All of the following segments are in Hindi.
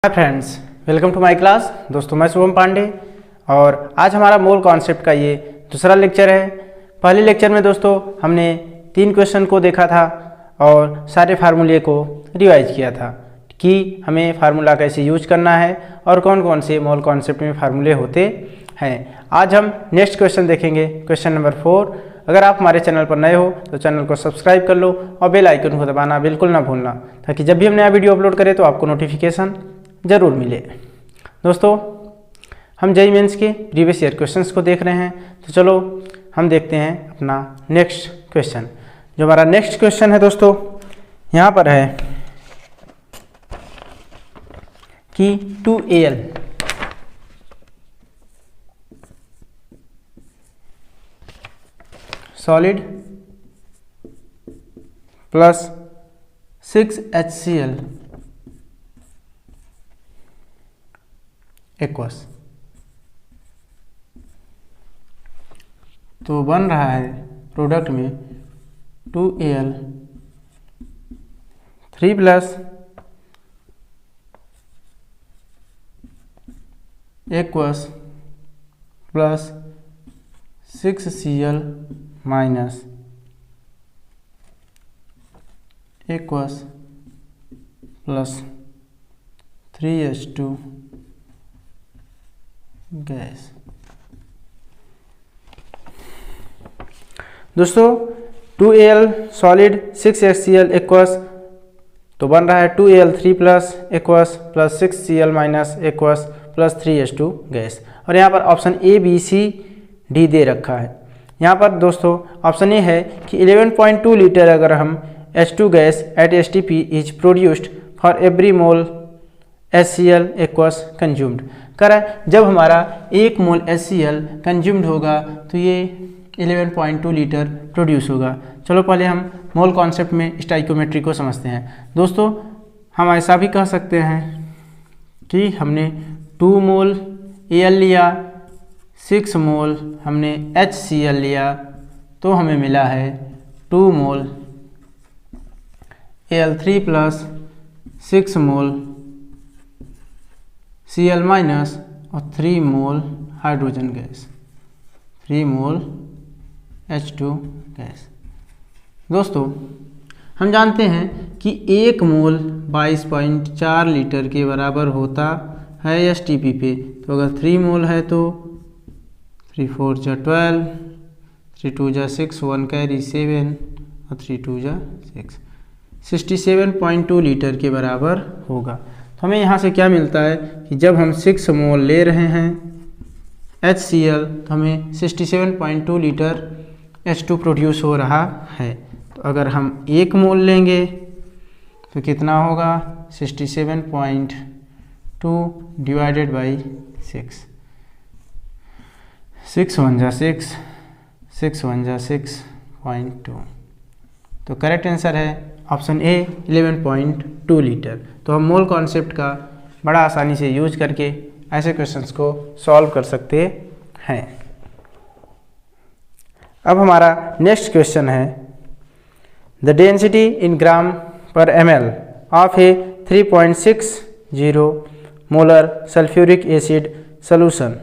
Hi friends, welcome to my class. दोस्तों मैं शुभम पांडे और आज हमारा मोल कॉन्सेप्ट का ये दूसरा लेक्चर है। पहले लेक्चर में दोस्तों हमने 3 क्वेश्चन को देखा था और सारे फार्मूले को रिवाइज किया था कि हमें फार्मूला कैसे यूज करना है और कौन कौन से मोल कॉन्सेप्ट में फार्मूले होते हैं। आज हम नेक्स्ट क्वेश्चन देखेंगे, क्वेश्चन नंबर 4। अगर आप हमारे चैनल पर नए हो तो चैनल को सब्सक्राइब कर लो और बेल आइकन को दबाना बिल्कुल ना भूलना, ताकि जब भी हम नया वीडियो अपलोड करें तो आपको नोटिफिकेशन ज़रूर मिले। दोस्तों हम जेईई मेंस के प्रीवियस ईयर क्वेश्चंस को देख रहे हैं, तो चलो हम देखते हैं अपना नेक्स्ट क्वेश्चन। जो हमारा नेक्स्ट क्वेश्चन है दोस्तों, यहाँ पर है कि 2Al solid plus 6HCl aqueous, तो बन रहा है प्रोडक्ट में 2Al 3 plus aqueous plus 6Cl minus aqueous plus 3H2 gas. दोस्तों 2Al सॉलिड 6HCl एक्वस, तो बन रहा है 2Al 3 plus aqueous plus 6Cl minus aqueous plus 3H2 gas. और यहाँ पर option A B C D दे रखा है। यहाँ पर दोस्तों ऑप्शन ए है कि 11.2 लीटर अगर हम H2 gas at STP is produced for every mole HCl aqueous consumed. कर है जब हमारा 1 मोल HCl कंज्यूम्ड होगा तो ये 11.2 लीटर प्रोड्यूस होगा। चलो पहले हम मोल कॉन्सेप्ट में स्टाइकोमेट्री को समझते हैं। दोस्तों हम ऐसा भी कह सकते हैं कि हमने 2 मोल Al लिया, 6 मोल हमने HCl लिया, तो हमें मिला है 2 मोल Al3 प्लस 6 मोल Cl माइनस और 3 मोल हाइड्रोजन गैस, 3 मोल H2 गैस। दोस्तों हम जानते हैं कि 1 मोल 22.4 लीटर के बराबर होता है STP पे, तो अगर 3 मोल है तो 3 4 जा 12, 3 2 जा 6, 1 कैरी 7 और 3 2 जा 6, 67.2 लीटर के बराबर होगा। तो हमें यहाँ से क्या मिलता है कि जब हम 6 मोल ले रहे हैं HCl तो हमें 67.2 लीटर H2 प्रोड्यूस हो रहा है। तो अगर हम 1 मोल लेंगे तो कितना होगा 67.2 डिवाइडेड बाई 6, 6 1 जा 6, 6 1 जा 6.2। तो करेक्ट आंसर है ऑप्शन ए 11.2 लीटर। तो हम मोल कॉन्सेप्ट का बड़ा आसानी से यूज करके ऐसे क्वेश्चंस को सॉल्व कर सकते हैं। अब हमारा नेक्स्ट क्वेश्चन है द डेंसिटी इन ग्राम पर ml of A 3.60 molar sulphuric acid solution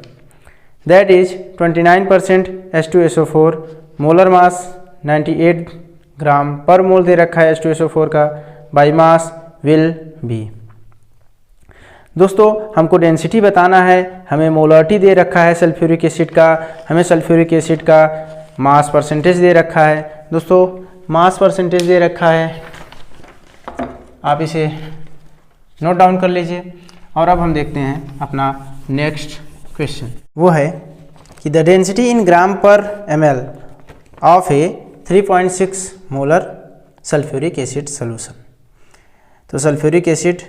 that is 29% H2SO4, molar mass 98 ग्राम पर मोल दे रखा है H2SO4 का, बाई मास विल बी। दोस्तों हमको डेंसिटी बताना है, हमें मोलरिटी दे रखा है सल्फ्यूरिक एसिड का, हमें सल्फ्यूरिक एसिड का मास परसेंटेज दे रखा है। दोस्तों मास परसेंटेज दे रखा है, आप इसे नोट डाउन कर लीजिए। और अब हम देखते हैं अपना नेक्स्ट क्वेश्चन, वो है कि द डेंसिटी इन ग्राम पर ml of A 3.6 molar sulphuric acid solution. तो सल्फ्यूरिक एसिड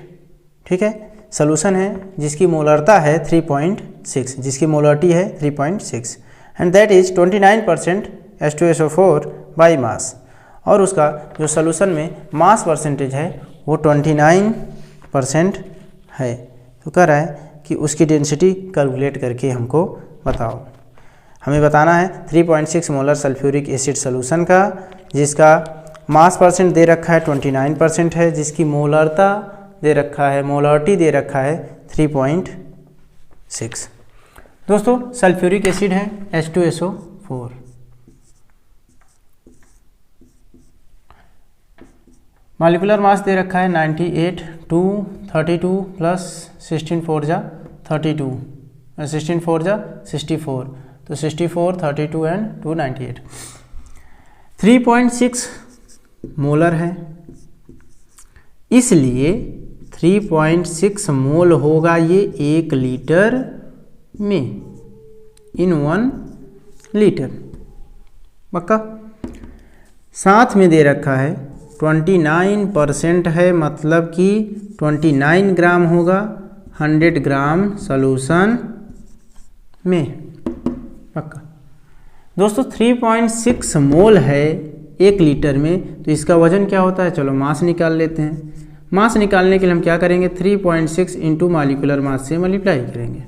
ठीक है सोल्यूशन है जिसकी मोलरता है 3.6, जिसकी मोलरिटी है 3.6 and that is 29% H2SO4 by mass. और उसका जो सोल्यूशन में मास परसेंटेज है वो 29% है। तो कह रहा है कि उसकी डेंसिटी कैलकुलेट करके हमको बताओ। हमें बताना है 3.6 मोलर सल्फ्यूरिक एसिड सोल्यूशन का, जिसका मास परसेंट दे रखा है 29% है, जिसकी मोलरता दे रखा है, मोलरिटी दे रखा है 3.6। दोस्तों सल्फ्यूरिक एसिड है H2SO4। मॉलिक्यूलर मास दे रखा है 98, 2 32 प्लस 16 4 जा 32, 16 4 जा 64, तो 64 32 एंड 2 98। 3.6 मोलर है, इसलिए 3.6 मोल होगा ये 1 लीटर में, इन 1 लीटर। पक्का। साथ में दे रखा है 29% है, मतलब कि 29 ग्राम होगा 100 ग्राम सॉल्यूशन में। पक्का। दोस्तों 3.6 मोल है 1 लीटर में, तो इसका वजन क्या होता है, चलो मास निकाल लेते हैं। मास निकालने के लिए हम क्या करेंगे, 3.6 इंटू मॉलिक्यूलर मास से मल्टीप्लाई करेंगे।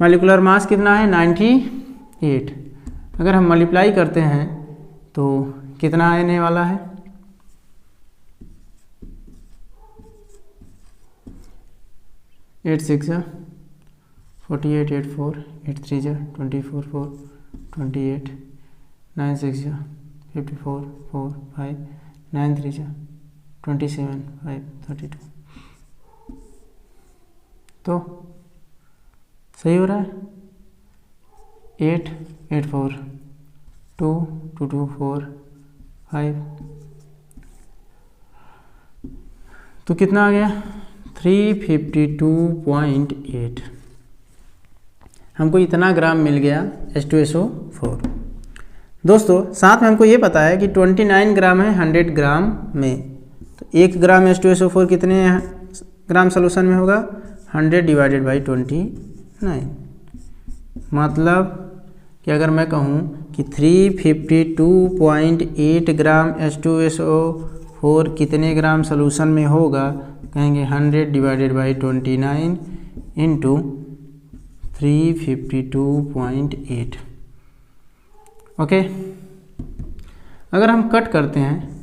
मॉलिक्यूलर मास कितना है 98, अगर हम मल्टीप्लाई करते हैं तो कितना आने वाला है, 8 6 48, 8 4, 8 3 24 4 28, 9 6 54 4 5, 9 3 27 5 32। तो सही हो रहा है। 8 8 4 2 2 2 4 5, तो कितना आ गया 352.8। हमको इतना ग्राम मिल गया H2SO4। दोस्तों साथ में हमको ये पता है कि 29 ग्राम है 100 ग्राम में, तो 1 ग्राम H2SO4 कितने ग्राम सॉल्यूशन में होगा, 100 डिवाइडेड बाई 29। मतलब कि अगर मैं कहूँ कि 352.8 ग्राम H2SO4 कितने ग्राम सॉल्यूशन में होगा, कहेंगे 100 डिवाइडेड बाई 29 इंटू 352.8। ओके। अगर हम कट करते हैं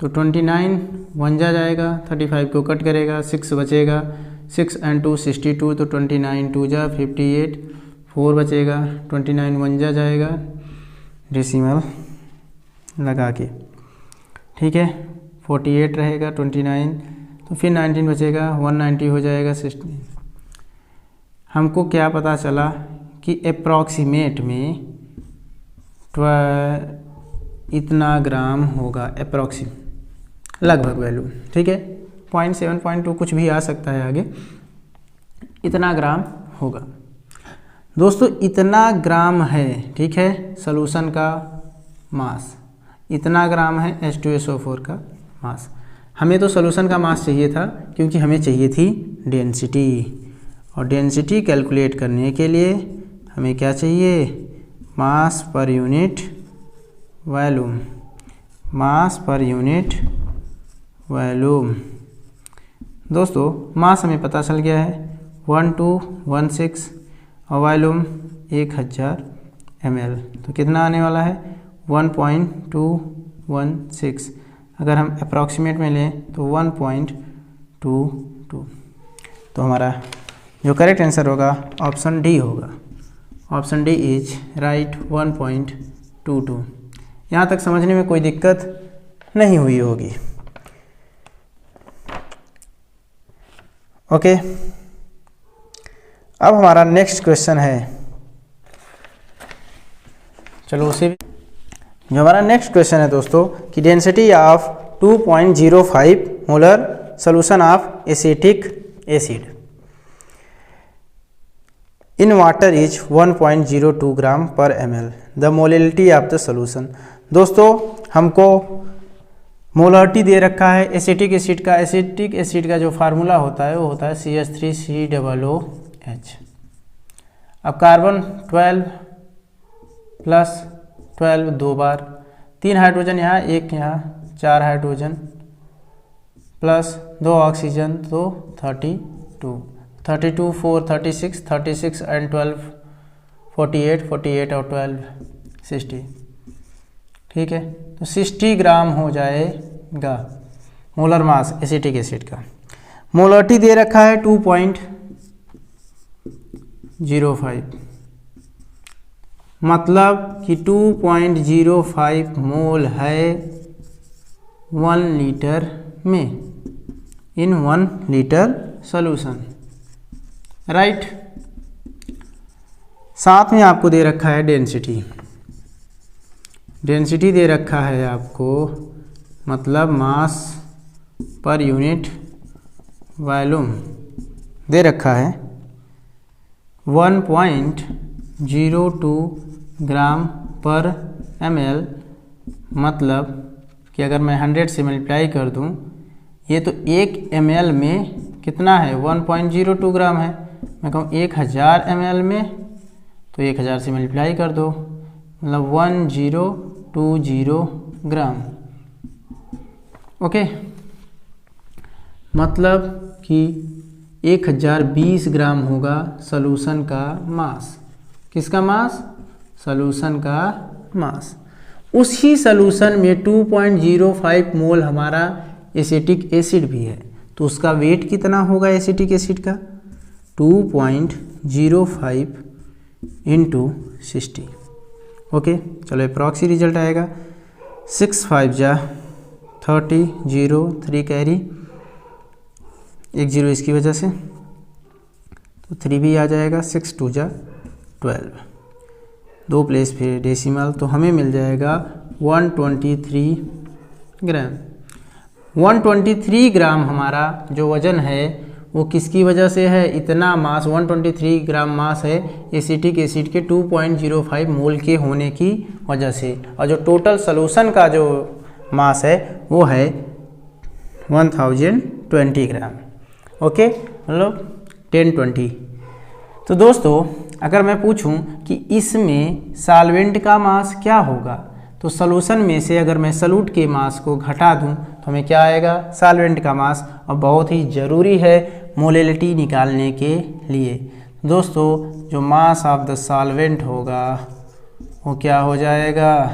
तो 29 1 जा जाएगा, 35 को कट करेगा, 6 बचेगा, 6 and 2 62, तो 29 2 जा 58, 4 बचेगा, 29 1 जा जाएगा डेसिमल लगा के, ठीक है। 48 रहेगा 29, तो फिर 19 बचेगा, 190 हो जाएगा 16। हमको क्या पता चला कि अप्रॉक्सीमेट में इतना ग्राम होगा, अप्रॉक्सीमेट लगभग वैल्यू, ठीक है। 0.7 0.2 कुछ भी आ सकता है आगे, इतना ग्राम होगा। दोस्तों इतना ग्राम है, ठीक है, सॉल्यूशन का मास इतना ग्राम है H2SO4 का मास। हमें तो सॉल्यूशन का मास चाहिए था क्योंकि हमें चाहिए थी डेंसिटी, और डेंसिटी कैलकुलेट करने के लिए हमें क्या चाहिए, मास पर यूनिट वॉल्यूम, मास पर यूनिट वॉल्यूम। दोस्तों मास हमें पता चल गया है 1216 और वॉल्यूम 1000 ml, तो कितना आने वाला है 1.216। अगर हम अप्रॉक्सीमेट में लें तो 1.22, तो हमारा जो करेक्ट आंसर होगा ऑप्शन डी होगा। Option D is right 1.22। यहाँ तक समझने में कोई दिक्कत नहीं हुई होगी। ओके, अब हमारा नेक्स्ट क्वेश्चन है, चलो उसे भी, जो हमारा नेक्स्ट क्वेश्चन है दोस्तों कि density of 2.05 molar solution of acetic acid in water is 1.02 ग्राम पर ml, the molarity of the solution. दोस्तों हमको मोलरिटी दे रखा है एसिटिक एसिड का। एसिटिक एसिड का जो फार्मूला होता है वो होता है CH3COOH। अब कार्बन 12 प्लस 12 दो बार, 3 हाइड्रोजन यहाँ, 1 यहाँ, 4 हाइड्रोजन प्लस 2 ऑक्सीजन, तो 32, 32 4 36, 36 एंड 12 48, 48 और 12 60, ठीक है। तो 60 ग्राम हो जाएगा मोलर मास एसिटिक एसिड का। मोलरिटी दे रखा है 2.05, मतलब कि 2.05 मोल है 1 लीटर में, इन 1 लीटर सॉल्यूशन, राइट। साथ में आपको दे रखा है डेंसिटी, डेंसिटी दे रखा है आपको, मतलब मास पर यूनिट वॉल्यूम दे रखा है 1.02 ग्राम पर ml, मतलब कि अगर मैं 100 से मल्टीप्लाई कर दूं, ये तो 1 ml में कितना है 1.02 ग्राम है, मैं कहूँ 1000 ml में तो 1000 से मल्टीप्लाई कर दो, मतलब 1020 ग्राम, ओके। मतलब कि 1020 ग्राम होगा सॉल्यूशन का मास। किसका मास? सॉल्यूशन का मास। उसी सॉल्यूशन में 2.05 मोल हमारा एसिटिक एसिड भी है, तो उसका वेट कितना होगा एसिटिक एसिड का? 2.05 इंटू 60, ओके। चलो अप्रॉक्सी रिजल्ट आएगा 6 5 जा 30, 0 3 कैरी, एक 0 इसकी वजह से, तो 3 भी आ जाएगा, 6 2 जा 12, 2 प्लेस पे डेसिमल, तो हमें मिल जाएगा 123 ग्राम। 123 ग्राम हमारा जो वजन है वो किसकी वजह से है? इतना मास 123 ग्राम मास है एसिटिक एसिड के 2.05 मोल के होने की वजह से, और जो टोटल सॉल्यूशन का जो मास है वो है 1020 ग्राम, ओके, मतलब 1020। तो दोस्तों अगर मैं पूछूं कि इसमें सॉल्वेंट का मास क्या होगा, तो सॉल्यूशन में से अगर मैं सॉल्यूट के मास को घटा दूं तो हमें क्या आएगा? सॉल्वेंट का मास, और बहुत ही ज़रूरी है मोलैलिटी निकालने के लिए। दोस्तों जो मास ऑफ द सॉल्वेंट होगा वो क्या हो जाएगा?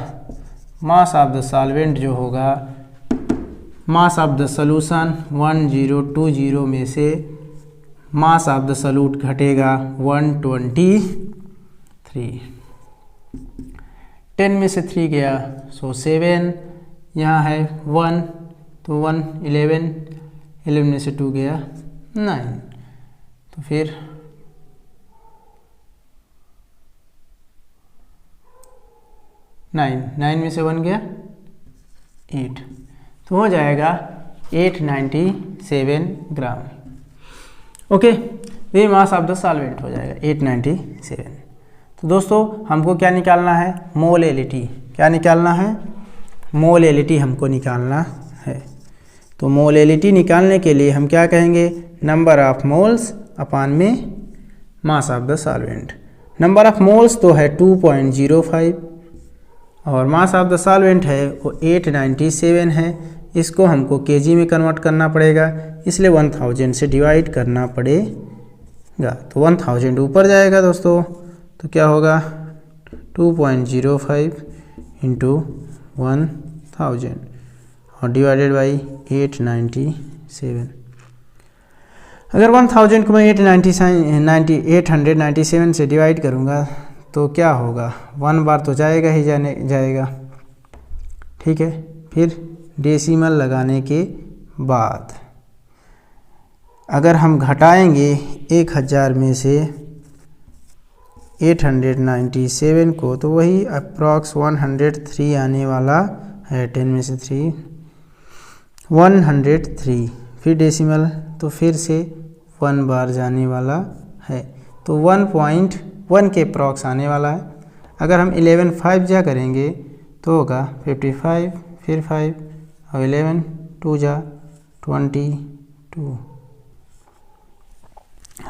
मास ऑफ द सॉल्वेंट जो होगा, मास ऑफ द सॉल्यूशन 1020 में से मास ऑफ द सॉल्यूट घटेगा 123, 10 में से 3 गया, सो 7, यहाँ है 1 तो 1 11, 11 में से 2 गया 9, तो फिर 9 में से 1 गया 8, तो हो जाएगा 897 ग्राम, ओके। ये मास ऑफ द सॉल्वेंट हो जाएगा 897। तो दोस्तों हमको क्या निकालना है? मोलैलिटी। क्या निकालना है? मोलैलिटी हमको निकालना है। तो मोलैलिटी निकालने के लिए हम क्या कहेंगे? नंबर ऑफ मोल्स अपान में mass of the solvent. Number of moles तो है 2.05 और मास ऑफ द सॉल्वेंट है वो 897 है। इसको हमको केजी में कन्वर्ट करना पड़ेगा, इसलिए 1000 से डिवाइड करना पड़ेगा। तो 1000 ऊपर जाएगा दोस्तों, तो क्या होगा? 2.05 इंटू 1000 और डिवाइडेड बाई 897। अगर 1000 को मैं 897 से डिवाइड करूँगा तो क्या होगा? 1 बार तो जाएगा ही जाएगा, ठीक है। फिर डेसिमल लगाने के बाद अगर हम घटाएंगे 1000 में से 897 को, तो वही अप्रॉक्स 103 आने वाला है। 10 में से 3 103, फिर डेसिमल, तो फिर से 1 बार जाने वाला है, तो 1.1 के अप्रॉक्स आने वाला है। अगर हम 11 5 जा करेंगे तो होगा 55, फिर 5 और 11 2 जा 22।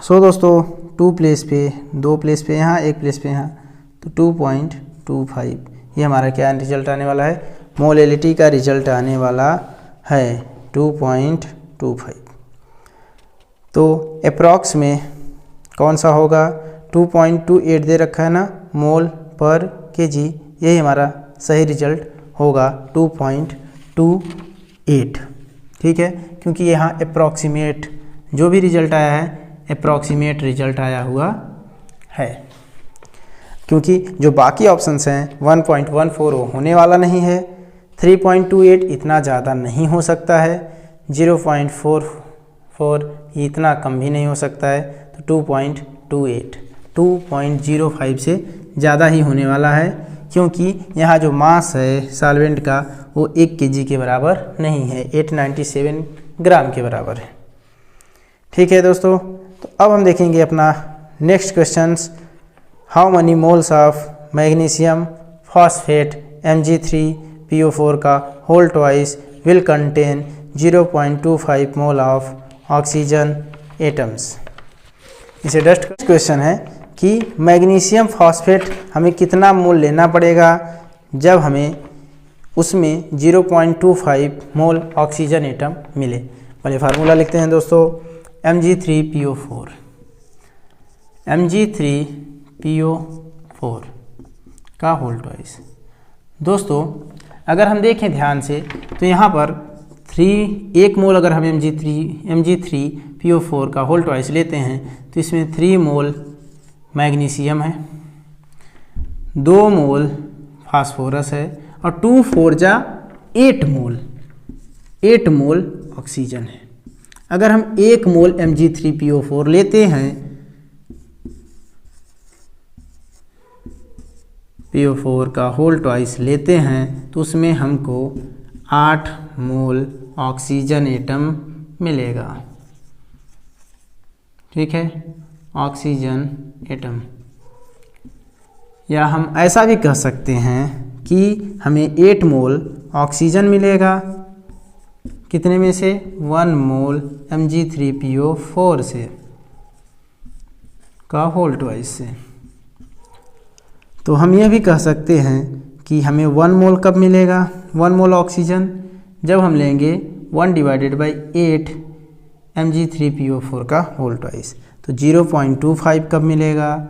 सो दोस्तों 2 प्लेस पे, 2 प्लेस पे यहाँ, 1 प्लेस पे यहाँ, तो 2.25 ये हमारा क्या रिजल्ट आने वाला है? मोलैलिटी का रिजल्ट आने वाला है 2.25। तो अप्रॉक्स में कौन सा होगा? 2.28 दे रखा है ना मोल पर केजी, यही हमारा सही रिजल्ट होगा 2.28, ठीक है, क्योंकि यहाँ अप्रॉक्सीमेट जो भी रिजल्ट आया है अप्रॉक्सीमेट रिजल्ट आया हुआ है, क्योंकि जो बाकी ऑप्शंस हैं 1.14 वो होने वाला नहीं है, 3.28 इतना ज़्यादा नहीं हो सकता है, 0.44 इतना कम भी नहीं हो सकता है, तो 2.28 2.05 से ज़्यादा ही होने वाला है, क्योंकि यहाँ जो मास है सॉल्वेंट का वो 1 kg के बराबर नहीं है, 897 ग्राम के बराबर है। ठीक है दोस्तों, तो अब हम देखेंगे अपना next questions. How many moles of magnesium phosphate Mg3PO4 का whole twice will contain 0.25 mole of oxygen atoms. इसे जस्ट क्वेश्चन है कि मैग्नीशियम फॉस्फेट हमें कितना मोल लेना पड़ेगा जब हमें उसमें 0.25 मोल ऑक्सीजन एटम मिले। पहले फार्मूला लिखते हैं दोस्तों, Mg3PO4 Mg3PO4 का होल ट्वाइस। दोस्तों अगर हम देखें ध्यान से तो यहाँ पर 1 मोल अगर हम Mg3PO4 का होल ट्वाइस लेते हैं तो इसमें 3 मोल मैग्नीशियम है, 2 मोल फास्फोरस है और 2 4 जा 8 मोल ऑक्सीजन है। अगर हम 1 मोल Mg3PO4 लेते हैं, PO4 का होल ट्वाइस लेते हैं तो उसमें हमको 8 मोल ऑक्सीजन एटम मिलेगा। ठीक है, ऑक्सीजन एटम। या हम ऐसा भी कह सकते हैं कि हमें 8 मोल ऑक्सीजन मिलेगा, कितने में से 1 मोल Mg3PO4 से का होल ट्वाइस से। तो हम ये भी कह सकते हैं कि हमें 1 मोल कब मिलेगा, 1 मोल ऑक्सीजन जब हम लेंगे 1/8 Mg3PO4 का होल ट्वाइस। तो 0.25 कब मिलेगा,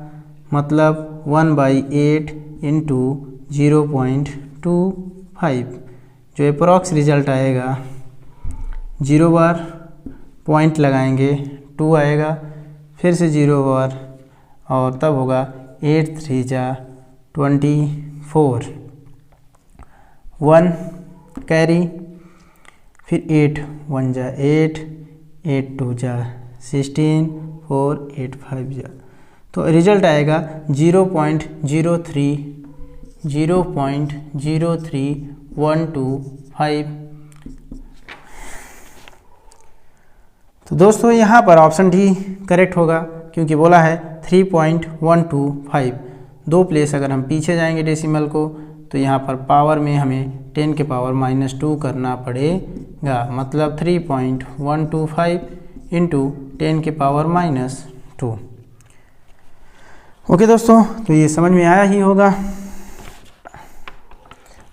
मतलब 1/8 इंटू 0.25, जो अप्रॉक्स रिजल्ट आएगा 0 बार पॉइंट लगाएंगे 2 आएगा, फिर से 0 बार और तब होगा 8 3 जा 24, 1 कैरी, फिर 8 1 जा 8, 8 2 जा 16, 4 8 5 जा, तो रिजल्ट आएगा 0.03125। तो दोस्तों यहाँ पर ऑप्शन डी करेक्ट होगा, क्योंकि बोला है 3.125। 2 प्लेस अगर हम पीछे जाएंगे डेसिमल को तो यहाँ पर पावर में हमें 10 के पावर -2 करना पड़ेगा, मतलब 3.125 इंटू 10 के पावर -2। ओके दोस्तों, तो ये समझ में आया ही होगा।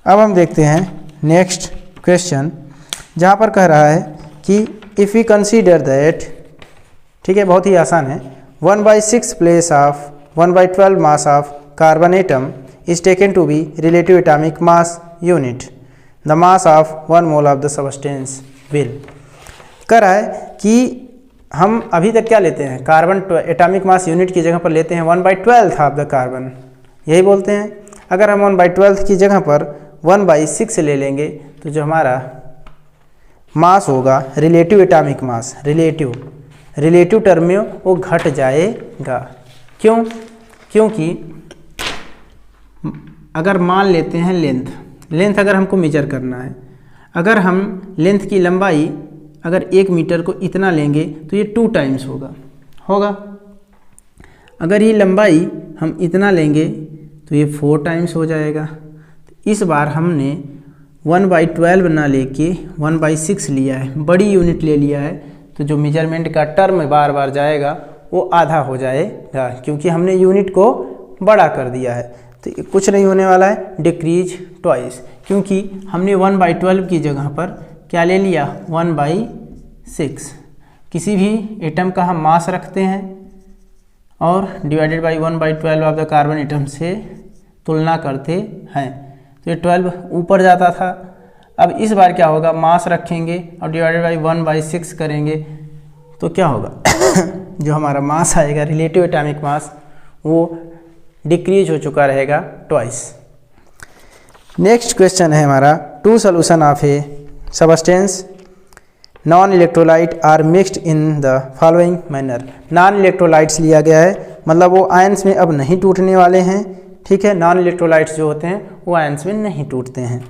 अब हम देखते हैं नेक्स्ट क्वेश्चन, जहाँ पर कह रहा है कि इफ़ वी कंसीडर दैट, ठीक है बहुत ही आसान है, 1/6 place of 1/12 mass of carbon atom is taken to be relative atomic mass unit, the mass of 1 mole of the substance will। कह रहा है कि हम अभी तक क्या लेते हैं, कार्बन एटॉमिक मास यूनिट की जगह पर लेते हैं 1/12 ऑफ द कार्बन, यही बोलते हैं। अगर हम 1/12 की जगह पर 1/6 ले लेंगे तो जो हमारा मास होगा relative atomic mass, relative term में वो घट जाएगा। क्यों? क्योंकि अगर मान लेते हैं लेंथ अगर हमको मेजर करना है, अगर हम लेंथ की लंबाई अगर 1 मीटर को इतना लेंगे तो ये 2 टाइम्स होगा। अगर ये लंबाई हम इतना लेंगे तो ये 4 टाइम्स हो जाएगा। तो इस बार हमने 1/12 ना लेके 1/6 लिया है, बड़ी यूनिट ले लिया है, तो जो मेजरमेंट का टर्म बार बार जाएगा वो आधा हो जाएगा, क्योंकि हमने यूनिट को बड़ा कर दिया है। तो कुछ नहीं होने वाला है, डिक्रीज ट्वाइस, क्योंकि हमने 1/12 की जगह पर क्या ले लिया 1/6। किसी भी एटम का हम मास रखते हैं और divided by 1/12 of the carbon atom से तुलना करते हैं, तो ये 12 ऊपर जाता था। अब इस बार क्या होगा, मास रखेंगे और डिवाइडेड बाई 1/6 करेंगे तो क्या होगा जो हमारा मास आएगा रिलेटिव एटॉमिक मास वो डिक्रीज हो चुका रहेगा ट्वाइस। नेक्स्ट क्वेश्चन है हमारा, two solution of a substance non electrolyte are mixed in the following manner. Non electrolytes लिया गया है, मतलब वो आयंस में अब नहीं टूटने वाले हैं, ठीक है। नॉन इलेक्ट्रोलाइट्स जो होते हैं वो आयंस में नहीं टूटते हैं।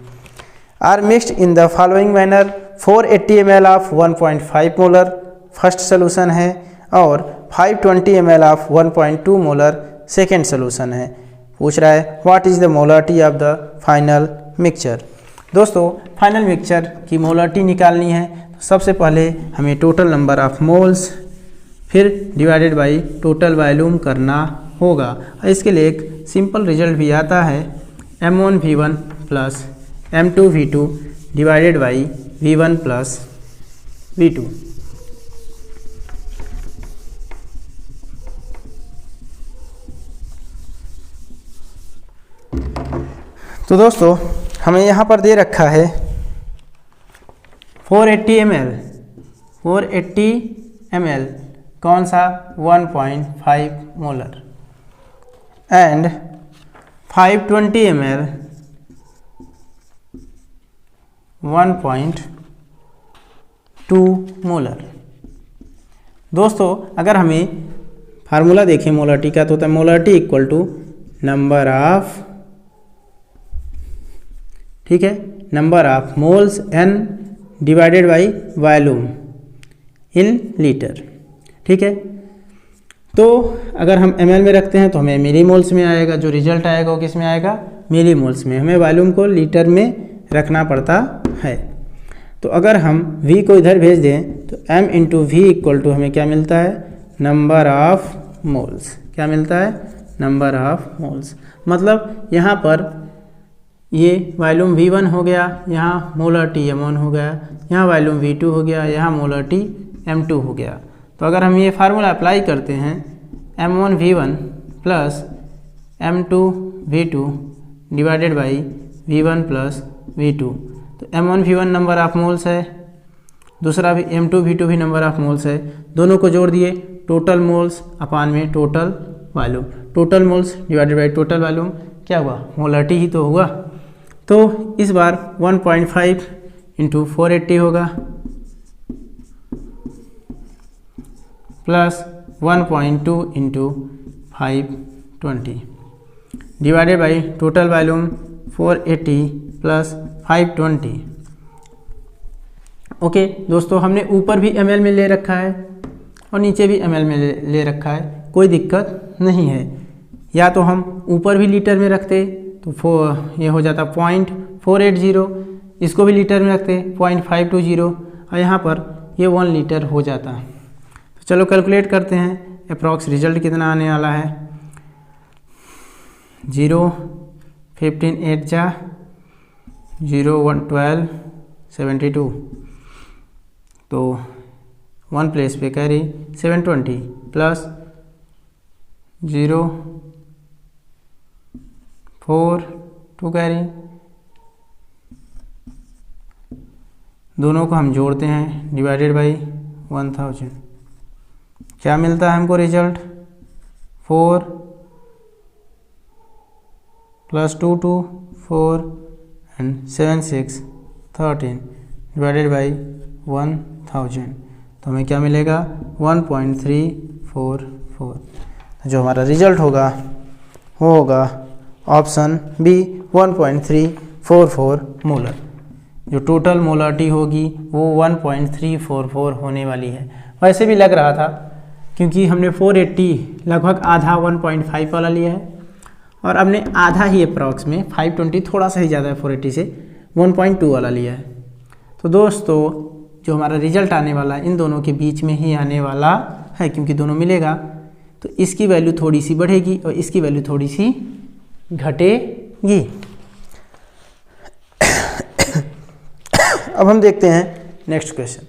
Are mixed in the following manner, 480 ml of 1.5 molar first solution है और 520 ml of 1.2 molar second solution है। पूछ रहा है what is the molarity of the final mixture. दोस्तों फाइनल मिक्सचर की मोलरिटी निकालनी है, तो सबसे पहले हमें टोटल नंबर ऑफ मोल्स फिर डिवाइडेड बाई टोटल वॉल्यूम करना होगा। इसके लिए एक सिंपल रिजल्ट भी आता है, M1V1 plus M2V2 divided by V1 plus V2। तो दोस्तों हमें यहाँ पर दे रखा है 480 ml कौन सा 1.5 मोलर एंड 520 ml 1.2 मोलर। दोस्तों अगर हमें फार्मूला देखें मोलरिटी का, तो होता है molarity equal to number of, ठीक है, number of moles n divided by volume in litre, ठीक है। तो अगर हम ml में रखते हैं तो हमें मिली मोल्स में आएगा, जो रिजल्ट आएगा वो किस में आएगा, मिली मोल्स में। हमें वॉल्यूम को लीटर में रखना पड़ता है। तो अगर हम v को इधर भेज दें तो m into V equal to हमें क्या मिलता है, नंबर ऑफ मोल्स। क्या मिलता है, नंबर ऑफ मोल्स। मतलब यहाँ पर ये वॉल्यूम V1 हो गया, यहाँ मोलरिटी M1 हो गया, यहाँ वॉल्यूम V2 हो गया, यहाँ मोलरिटी M2 हो गया। तो अगर हम ये फार्मूला अप्लाई करते हैं M1V1 plus M2V2 divided by V1 plus V2, तो M1V1 नंबर ऑफ मोल्स है, दूसरा भी M2V2 भी नंबर ऑफ मोल्स है। दोनों को जोड़ दिए, टोटल मोल्स अपान में total volume, total moles divided by total volume क्या हुआ, मोलरिटी ही तो हुआ। तो इस बार 1.5 इंटू 480 होगा plus 1.2 into 520 divided by total volume 480 plus 520। Okay दोस्तों, हमने ऊपर भी ml में ले रखा है और नीचे भी ml में ले रखा है, कोई दिक्कत नहीं है। या तो हम ऊपर भी लीटर में रखते तो ये हो जाता 0.480, इसको भी लीटर में रखते 0.520 और यहाँ पर ये 1 लीटर हो जाता। तो चलो कैलकुलेट करते हैं, अप्रॉक्स रिजल्ट कितना आने वाला है। 0 15 8 जा 0 1 12 72, तो 1 प्लेस पे कैरी 720 प्लस 0 4 2 कैरी, दोनों को हम जोड़ते हैं डिवाइडेड बाई 1000। क्या मिलता है हमको result, 4 plus 2 2 4 and 7 6 13 divided by 1000। तो हमें क्या मिलेगा 1.344। जो हमारा रिजल्ट होगा वो होगा ऑप्शन बी 1.344 मोलर। जो टोटल मोलरिटी होगी वो 1.344 होने वाली है। वैसे भी लग रहा था क्योंकि हमने 480 लगभग आधा 1.5 वाला लिया है और हमने आधा ही अप्रॉक्स में 520 थोड़ा सा ही ज़्यादा है 480 से 1.2 वाला लिया है। तो दोस्तों जो हमारा रिजल्ट आने वाला है इन दोनों के बीच में ही आने वाला है, क्योंकि दोनों मिलेगा तो इसकी वैल्यू थोड़ी सी बढ़ेगी और इसकी वैल्यू थोड़ी सी घटेगी। अब हम देखते हैं नेक्स्ट क्वेश्चन।